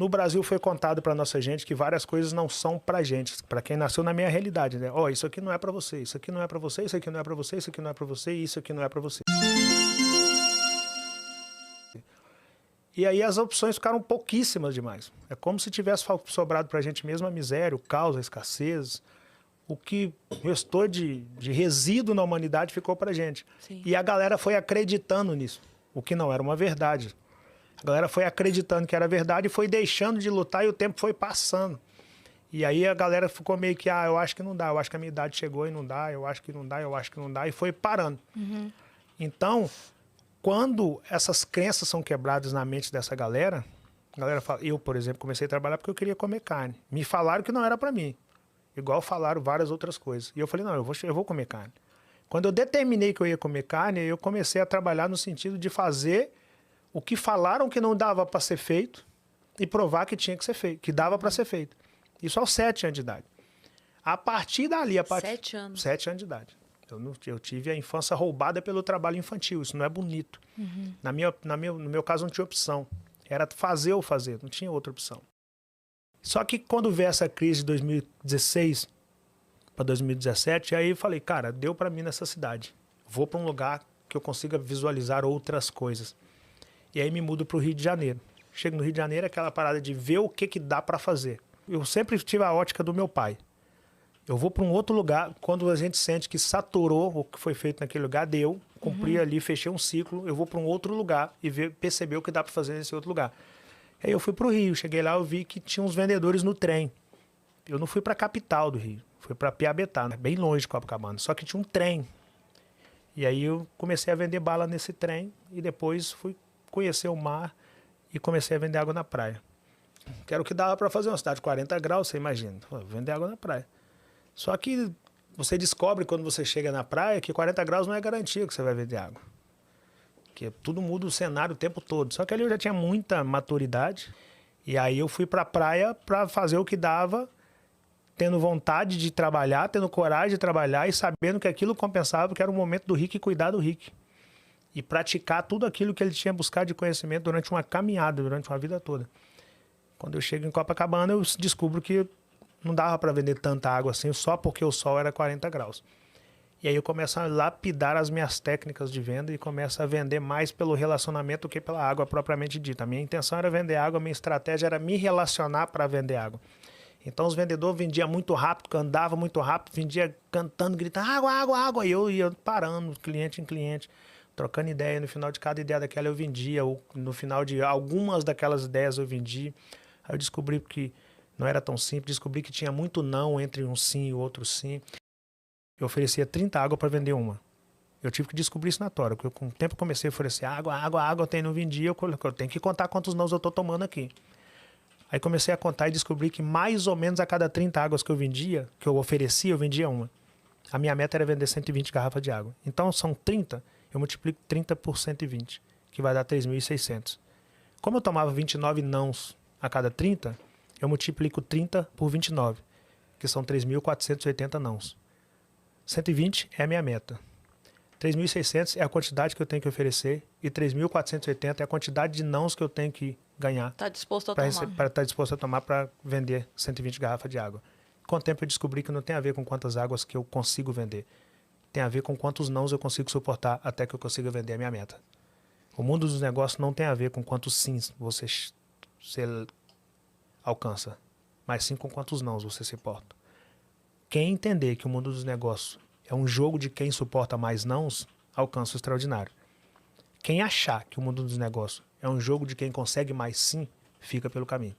No Brasil foi contado para nossa gente que várias coisas não são pra gente, para quem nasceu na minha realidade, né? Ó, isso aqui não é para você, isso aqui não é para você, isso aqui não é para você, isso aqui não é para você, isso aqui não é para você. E aí as opções ficaram pouquíssimas demais. É como se tivesse sobrado pra gente mesmo a miséria, o caos, a escassez. O que restou de resíduo na humanidade ficou pra gente. Sim. E a galera foi acreditando nisso, o que não era uma verdade. A galera foi acreditando que era verdade e foi deixando de lutar e o tempo foi passando. E aí a galera ficou meio que, eu acho que não dá, eu acho que a minha idade chegou e não dá, eu acho que não dá, eu acho que não dá, e foi parando. Uhum. Então, quando essas crenças são quebradas na mente dessa galera, a galera fala, eu, por exemplo, comecei a trabalhar porque eu queria comer carne. Me falaram que não era pra mim. Igual falaram várias outras coisas. E eu falei, não, eu vou comer carne. Quando eu determinei que eu ia comer carne, eu comecei a trabalhar no sentido de fazer o que falaram que não dava para ser feito e provar que tinha que ser feito, que dava para ser feito. Isso aos 7 anos de idade. A partir dali... 7 anos? 7 anos de idade. Eu tive a infância roubada pelo trabalho infantil. Isso não é bonito. Uhum. No meu caso, não tinha opção. Era fazer ou fazer, não tinha outra opção. Só que quando veio essa crise de 2016 para 2017, aí eu falei, cara, deu para mim nessa cidade. Vou para um lugar que eu consiga visualizar outras coisas. E aí me mudo para o Rio de Janeiro. Chego no Rio de Janeiro, aquela parada de ver o que dá para fazer. Eu sempre tive a ótica do meu pai. Eu vou para um outro lugar, quando a gente sente que saturou o que foi feito naquele lugar, deu, cumpri ali, fechei um ciclo, eu vou para um outro lugar e perceber o que dá para fazer nesse outro lugar. Aí eu fui para o Rio, cheguei lá, eu vi que tinha uns vendedores no trem. Eu não fui para a capital do Rio, fui para Piabetá, né? Bem longe de Copacabana, só que tinha um trem. E aí eu comecei a vender bala nesse trem e depois fui conhecer o mar e comecei a vender água na praia. Que era o que dava para fazer uma cidade de 40 graus, você imagina, vender água na praia. Só que você descobre quando você chega na praia que 40 graus não é garantia que você vai vender água. Porque tudo muda o cenário o tempo todo. Só que ali eu já tinha muita maturidade. E aí eu fui para a praia para fazer o que dava, tendo vontade de trabalhar, tendo coragem de trabalhar e sabendo que aquilo compensava, porque era o momento do Rick cuidar do Rick. E praticar tudo aquilo que ele tinha buscado de conhecimento durante uma caminhada, durante uma vida toda. Quando eu chego em Copacabana, eu descubro que não dava para vender tanta água assim, só porque o sol era 40 graus. E aí eu começo a lapidar as minhas técnicas de venda e começo a vender mais pelo relacionamento do que pela água propriamente dita. A minha intenção era vender água, a minha estratégia era me relacionar para vender água. Então os vendedores vendiam muito rápido, andava muito rápido, vendia cantando, gritando, água, água, água. E eu ia parando, cliente em cliente, trocando ideia. No final de cada ideia daquela eu vendia, ou no final de algumas daquelas ideias eu vendi. Aí eu descobri que não era tão simples, descobri que tinha muito não entre um sim e o outro sim. Eu oferecia 30 águas para vender uma. Eu tive que descobrir isso na tora, porque com o tempo eu comecei a oferecer água, água, água, eu não vendia, eu tenho que contar quantos nãos eu estou tomando aqui. Aí comecei a contar e descobri que mais ou menos a cada 30 águas que eu vendia, que eu oferecia, eu vendia uma. A minha meta era vender 120 garrafas de água. Então são 30, eu multiplico 30 por 120, que vai dar 3.600. Como eu tomava 29 nãos a cada 30, eu multiplico 30 por 29, que são 3.480 nãos. 120 é a minha meta. 3.600 é a quantidade que eu tenho que oferecer e 3.480 é a quantidade de nãos que eu tenho que ganhar. Está disposto a tomar. Para estar disposto a tomar para vender 120 garrafas de água. Com o tempo eu descobri que não tem a ver com quantas águas que eu consigo vender. Tem a ver com quantos nãos eu consigo suportar até que eu consiga vender a minha meta. O mundo dos negócios não tem a ver com quantos sims você alcança, mas sim com quantos nãos você se porta. Quem entender que o mundo dos negócios é um jogo de quem suporta mais nãos, alcança o extraordinário. Quem achar que o mundo dos negócios é um jogo de quem consegue mais sim, fica pelo caminho.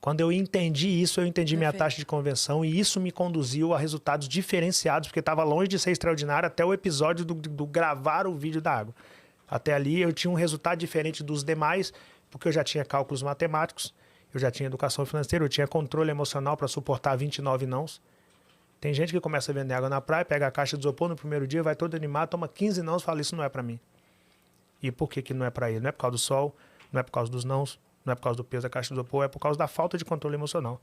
Quando eu entendi isso, eu entendi minha taxa de conversão e isso me conduziu a resultados diferenciados, porque estava longe de ser extraordinário até o episódio do gravar o vídeo da água. Até ali eu tinha um resultado diferente dos demais, porque eu já tinha cálculos matemáticos, eu já tinha educação financeira, eu tinha controle emocional para suportar 29 nãos. Tem gente que começa a vender água na praia, pega a caixa de isopor no primeiro dia, vai todo animado, toma 15 nãos e fala, isso não é para mim. E por que não é para ele? Não é por causa do sol, não é por causa dos nãos, não é por causa do peso da caixa de isopor, é por causa da falta de controle emocional.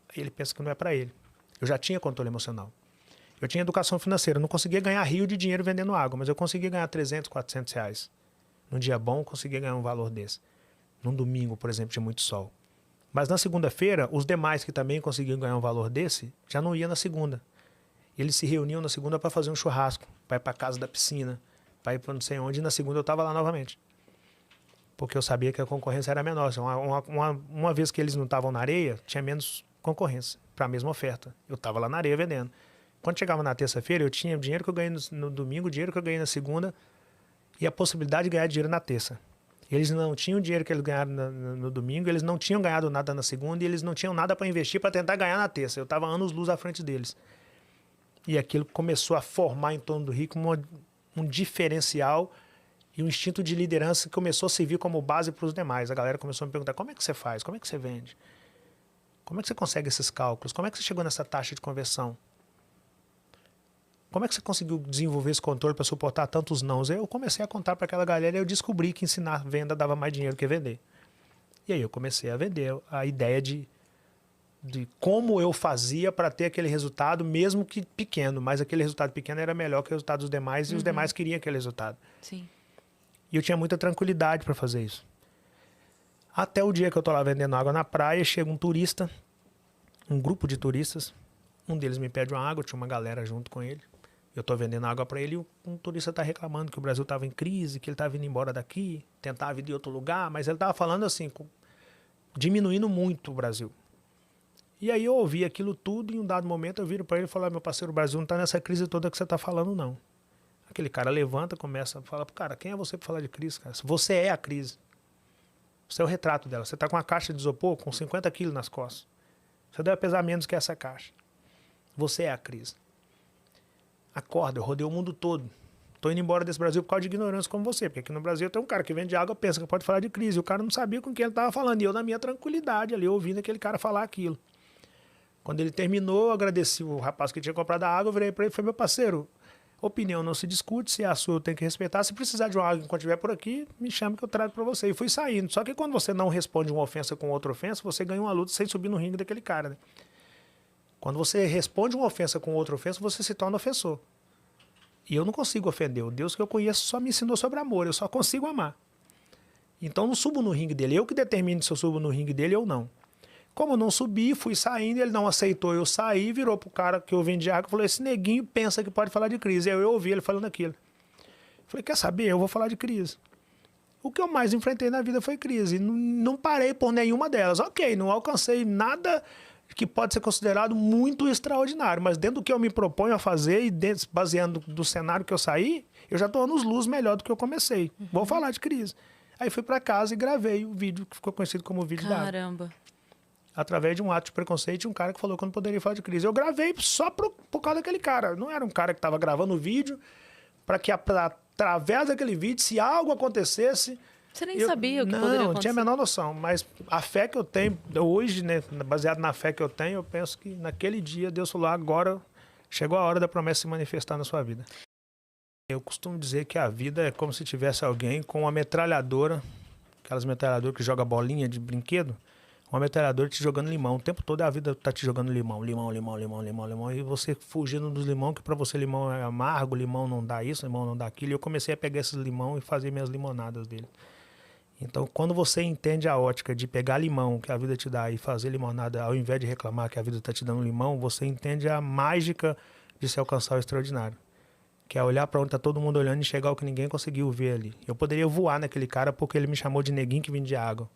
Aí ele pensa que não é para ele. Eu já tinha controle emocional. Eu tinha educação financeira, eu não conseguia ganhar rio de dinheiro vendendo água, mas eu conseguia ganhar 300, 400 reais. Num dia bom, eu conseguia ganhar um valor desse. Num domingo, por exemplo, de muito sol. Mas na segunda-feira, os demais que também conseguiam ganhar um valor desse, já não iam na segunda. Eles se reuniam na segunda para fazer um churrasco, para ir para casa da piscina, para ir para não sei onde, e na segunda eu estava lá novamente. Porque eu sabia que a concorrência era menor. Uma vez que eles não estavam na areia, tinha menos concorrência para a mesma oferta. Eu estava lá na areia vendendo. Quando chegava na terça-feira, eu tinha o dinheiro que eu ganhei no domingo, o dinheiro que eu ganhei na segunda e a possibilidade de ganhar dinheiro na terça. Eles não tinham o dinheiro que eles ganharam no domingo, eles não tinham ganhado nada na segunda e eles não tinham nada para investir para tentar ganhar na terça. Eu estava anos-luz à frente deles. E aquilo começou a formar em torno do Rico um diferencial e um instinto de liderança que começou a servir como base para os demais. A galera começou a me perguntar, como é que você faz? Como é que você vende? Como é que você consegue esses cálculos? Como é que você chegou nessa taxa de conversão? Como é que você conseguiu desenvolver esse controle para suportar tantos nãos? Eu comecei a contar para aquela galera e eu descobri que ensinar venda dava mais dinheiro que vender. E aí eu comecei a vender a ideia de como eu fazia para ter aquele resultado, mesmo que pequeno. Mas aquele resultado pequeno era melhor que o resultado dos demais e os demais queriam aquele resultado. Sim. E eu tinha muita tranquilidade para fazer isso. Até o dia que eu tô lá vendendo água na praia, chega um turista, um grupo de turistas. Um deles me pede uma água, tinha uma galera junto com ele. Eu tô vendendo água para ele e um turista tá reclamando que o Brasil tava em crise, que ele tava indo embora daqui, tentava ir de outro lugar, mas ele tava falando assim, diminuindo muito o Brasil. E aí eu ouvi aquilo tudo e em um dado momento eu viro para ele e falo, meu parceiro, o Brasil não tá nessa crise toda que você tá falando, não. Aquele cara levanta, começa a falar, cara, quem é você para falar de crise, cara? Você é a crise. Você é o retrato dela. Você tá com uma caixa de isopor com 50 quilos nas costas. Você deve pesar menos que essa caixa. Você é a crise. Acorda, eu rodei o mundo todo. Tô indo embora desse Brasil por causa de ignorância como você. Porque aqui no Brasil tem um cara que vende água, pensa que pode falar de crise. E o cara não sabia com quem ele tava falando. E eu na minha tranquilidade ali, ouvindo aquele cara falar aquilo. Quando ele terminou, eu agradeci o rapaz que tinha comprado a água, eu virei para ele e falei, meu parceiro, opinião não se discute, se é a sua eu tenho que respeitar. Se precisar de uma água enquanto estiver por aqui, me chame que eu trago para você. E fui saindo. Só que quando você não responde uma ofensa com outra ofensa, você ganha uma luta sem subir no ringue daquele cara, né? Quando você responde uma ofensa com outra ofensa, você se torna ofensor. E eu não consigo ofender. O Deus que eu conheço só me ensinou sobre amor. Eu só consigo amar. Então não subo no ringue dele. Eu que determino se eu subo no ringue dele ou não. Como eu não subi, fui saindo, ele não aceitou eu sair, virou pro cara que eu vendi água e falou, esse neguinho pensa que pode falar de crise. Aí eu ouvi ele falando aquilo. Falei, quer saber? Eu vou falar de crise. O que eu mais enfrentei na vida foi crise. Não parei por nenhuma delas. Ok, não alcancei nada que pode ser considerado muito extraordinário, mas dentro do que eu me proponho a fazer e baseando do cenário que eu saí, eu já estou anos luz melhor do que eu comecei. Vou falar de crise. Aí fui para casa e gravei o vídeo que ficou conhecido como vídeo da água. Caramba. Através de um ato de preconceito de um cara que falou que eu não poderia falar de crise. Eu gravei só por causa daquele cara. Não era um cara que estava gravando o vídeo para que através daquele vídeo, se algo acontecesse... Você nem sabia o que poderia acontecer. Não, tinha a menor noção. Mas a fé que eu tenho, hoje, né, baseado na fé que eu tenho, eu penso que naquele dia Deus falou, agora chegou a hora da promessa se manifestar na sua vida. Eu costumo dizer que a vida é como se tivesse alguém com uma metralhadora, aquelas metralhadoras que joga bolinha de brinquedo, uma metralhadora te jogando limão. O tempo todo a vida tá te jogando limão, e você fugindo dos limão, que para você limão é amargo, limão não dá isso, limão não dá aquilo. E eu comecei a pegar esses limão e fazer minhas limonadas dele. Então, quando você entende a ótica de pegar limão que a vida te dá e fazer limonada, ao invés de reclamar que a vida está te dando limão, você entende a mágica de se alcançar o extraordinário. Que é olhar para onde está todo mundo olhando e chegar ao que ninguém conseguiu ver ali. Eu poderia voar naquele cara porque ele me chamou de neguinho que vendia água.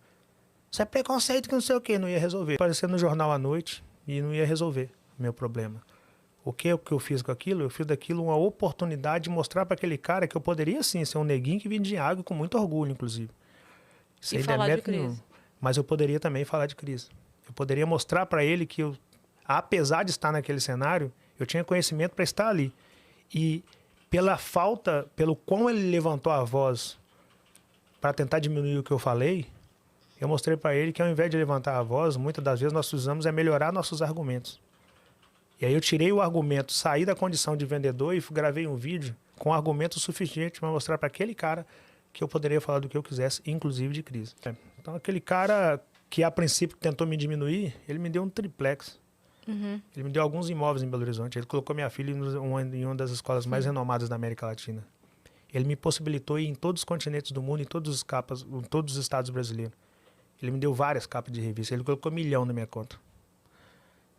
Isso é preconceito que não sei o que, não ia resolver. Aparecer no jornal à noite e não ia resolver o meu problema. O que eu fiz com aquilo? Eu fiz daquilo uma oportunidade de mostrar para aquele cara que eu poderia sim ser um neguinho que vendia água com muito orgulho, inclusive. E falar de crise. Mas eu poderia também falar de crise. Eu poderia mostrar para ele que eu, apesar de estar naquele cenário, eu tinha conhecimento para estar ali. E pelo quão ele levantou a voz para tentar diminuir o que eu falei, eu mostrei para ele que ao invés de levantar a voz, muitas das vezes nós precisamos melhorar nossos argumentos. E aí eu tirei o argumento, saí da condição de vendedor e gravei um vídeo com argumento suficiente para mostrar para aquele cara que eu poderia falar do que eu quisesse, inclusive de crise. Então, aquele cara que, a princípio, tentou me diminuir, ele me deu um triplex. Ele me deu alguns imóveis em Belo Horizonte. Ele colocou minha filha em uma das escolas mais renomadas da América Latina. Ele me possibilitou ir em todos os continentes do mundo, em todos os estados brasileiros. Ele me deu várias capas de revista. Ele colocou 1 milhão na minha conta.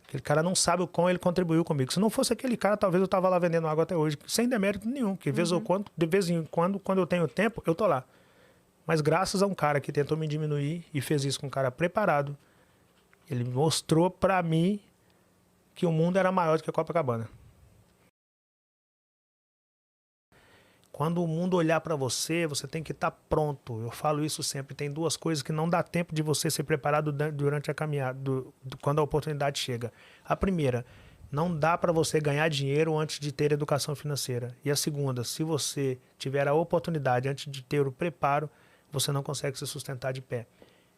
Aquele cara não sabe o quão ele contribuiu comigo. Se não fosse aquele cara, talvez eu tava lá vendendo água até hoje. Sem demérito nenhum. Porque de vez em quando, quando eu tenho tempo, eu tô lá. Mas graças a um cara que tentou me diminuir e fez isso com um cara preparado, ele mostrou pra mim que o mundo era maior do que a Copacabana. Quando o mundo olhar para você, você tem que estar pronto. Eu falo isso sempre. Tem duas coisas que não dá tempo de você ser preparado durante a caminhada, quando a oportunidade chega. A primeira, não dá para você ganhar dinheiro antes de ter educação financeira. E a segunda, se você tiver a oportunidade antes de ter o preparo, você não consegue se sustentar de pé.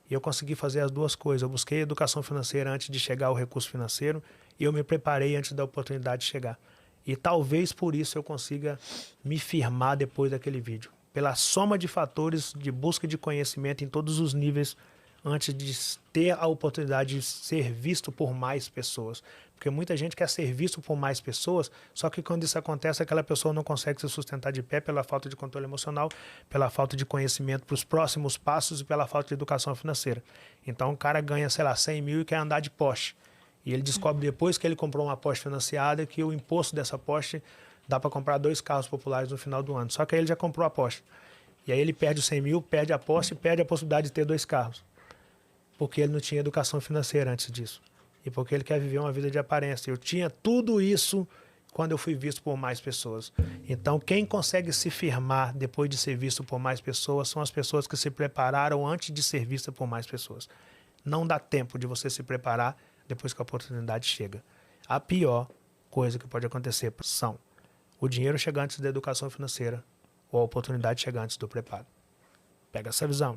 E eu consegui fazer as duas coisas. Eu busquei educação financeira antes de chegar ao recurso financeiro e eu me preparei antes da oportunidade chegar. E talvez por isso eu consiga me firmar depois daquele vídeo. Pela soma de fatores de busca de conhecimento em todos os níveis antes de ter a oportunidade de ser visto por mais pessoas. Porque muita gente quer ser visto por mais pessoas, só que quando isso acontece, aquela pessoa não consegue se sustentar de pé pela falta de controle emocional, pela falta de conhecimento para os próximos passos e pela falta de educação financeira. Então o cara ganha, sei lá, 100 mil e quer andar de Porsche. E ele descobre depois que ele comprou uma Porsche financiada que o imposto dessa Porsche dá para comprar 2 carros populares no final do ano. Só que aí ele já comprou a Porsche. E aí ele perde os 100 mil, perde a Porsche e perde a possibilidade de ter 2 carros. Porque ele não tinha educação financeira antes disso. E porque ele quer viver uma vida de aparência. Eu tinha tudo isso quando eu fui visto por mais pessoas. Então, quem consegue se firmar depois de ser visto por mais pessoas são as pessoas que se prepararam antes de ser vista por mais pessoas. Não dá tempo de você se preparar depois que a oportunidade chega. A pior coisa que pode acontecer são o dinheiro chegar antes da educação financeira ou a oportunidade chegar antes do preparo. Pega essa visão.